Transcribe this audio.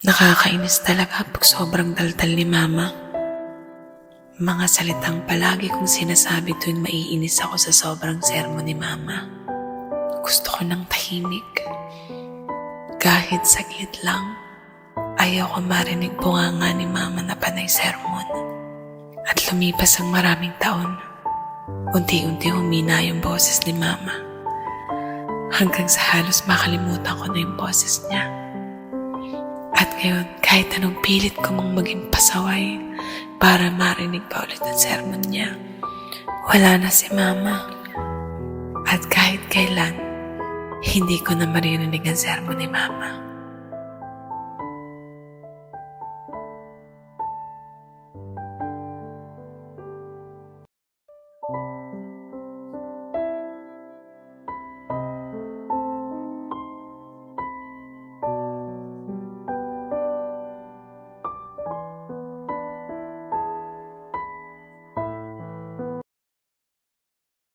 Nakakainis talaga pag sobrang daldal ni Mama. Mga salitang palagi kong sinasabi tuwing maiinis ako sa sobrang sermon ni Mama. Gusto ko ng tahimik. Kahit saglit lang, ayaw ko marinig bunganga ni Mama na panay sermon. At lumipas ang maraming taon, unti-unti humina yung boses ni Mama. Hanggang sa halos makalimutan ko na yung boses niya. At ngayon, kahit anong pilit ko mang maging pasaway para marinig pa ulit ang sermon niya, wala na si Mama. At kahit kailan, hindi ko na maririnig ang sermon ni Mama.